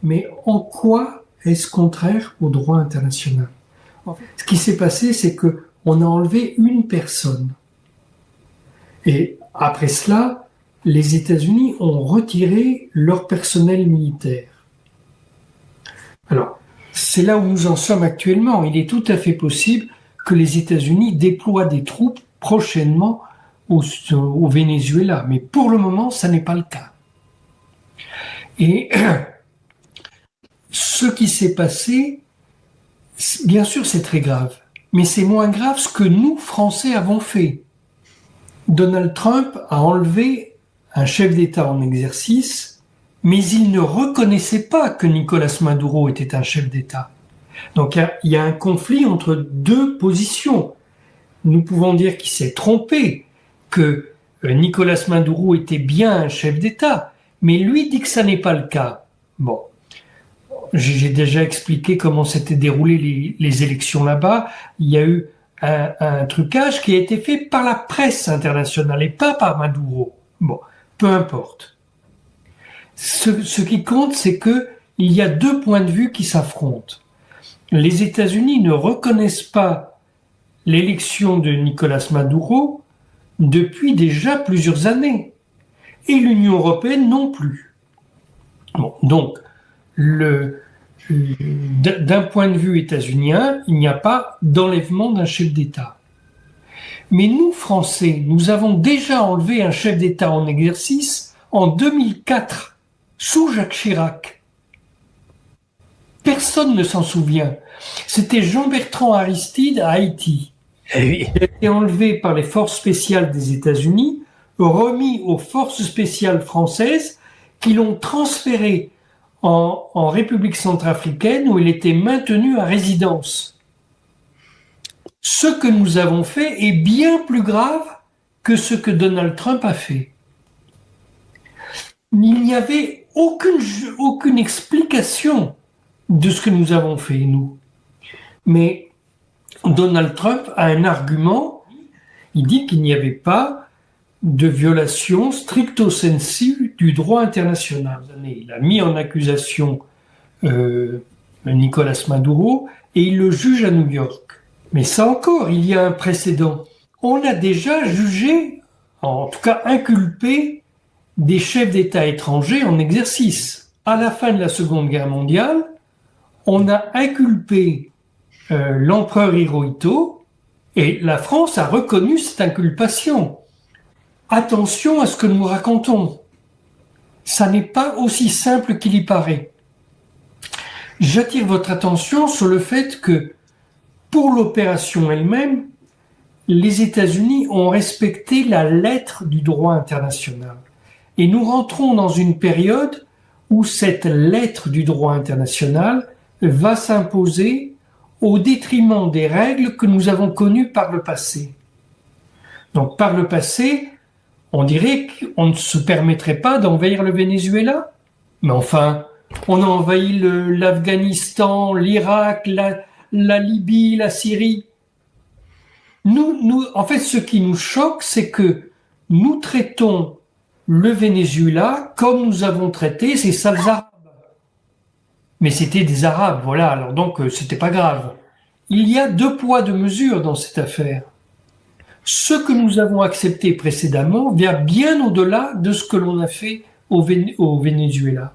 Mais en quoi est-ce contraire au droit international? En fait, ce qui s'est passé, c'est que on a enlevé une personne. Et après cela, les États-Unis ont retiré leur personnel militaire. Alors, c'est là où nous en sommes actuellement. Il est tout à fait possible que les États-Unis déploient des troupes prochainement au Venezuela. Mais pour le moment, ça n'est pas le cas. Et ce qui s'est passé, bien sûr, c'est très grave. Mais c'est moins grave ce que nous, Français, avons fait. Donald Trump a enlevé un chef d'État en exercice, mais il ne reconnaissait pas que Nicolás Maduro était un chef d'État. Donc il y a un conflit entre deux positions. Nous pouvons dire qu'il s'est trompé, que Nicolás Maduro était bien un chef d'État, mais lui dit que ça n'est pas le cas. Bon, j'ai déjà expliqué comment s'étaient déroulées les élections là-bas. Il y a eu un trucage qui a été fait par la presse internationale et pas par Maduro. Bon, peu importe. Ce qui compte, c'est que il y a deux points de vue qui s'affrontent. Les États-Unis ne reconnaissent pas l'élection de Nicolás Maduro depuis déjà plusieurs années, et l'Union européenne non plus. Bon, donc, d'un point de vue états-unien, il n'y a pas d'enlèvement d'un chef d'État. Mais nous, Français, nous avons déjà enlevé un chef d'État en exercice en 2004, sous Jacques Chirac. Personne ne s'en souvient. C'était Jean-Bertrand Aristide à Haïti. Il a été enlevé par les forces spéciales des États-Unis, remis aux forces spéciales françaises qui l'ont transféré en République centrafricaine où il était maintenu à résidence. Ce que nous avons fait est bien plus grave que ce que Donald Trump a fait. Il n'y avait aucune explication de ce que nous avons fait, nous. Mais Donald Trump a un argument, il dit qu'il n'y avait pas de violation stricto sensu du droit international. Il a mis en accusation Nicolás Maduro et il le juge à New York. Mais ça encore, il y a un précédent. On a déjà jugé, en tout cas inculpé, des chefs d'État étrangers en exercice. À la fin de la Seconde Guerre mondiale, on a inculpé l'empereur Hirohito et la France a reconnu cette inculpation. Attention à ce que nous racontons. Ça n'est pas aussi simple qu'il y paraît. J'attire votre attention sur le fait que pour l'opération elle-même, les États-Unis ont respecté la lettre du droit international. Et nous rentrons dans une période où cette lettre du droit international va s'imposer au détriment des règles que nous avons connues par le passé. Donc par le passé, on dirait qu'on ne se permettrait pas d'envahir le Venezuela. Mais enfin, on a envahi l'Afghanistan, l'Irak, la Libye, la Syrie. En fait, ce qui nous choque, c'est que nous traitons le Venezuela comme nous avons traité ces sales Arabes. Mais c'était des Arabes, voilà, alors donc c'était pas grave. Il y a deux poids, deux mesures dans cette affaire. Ce que nous avons accepté précédemment vient bien au-delà de ce que l'on a fait au Venezuela.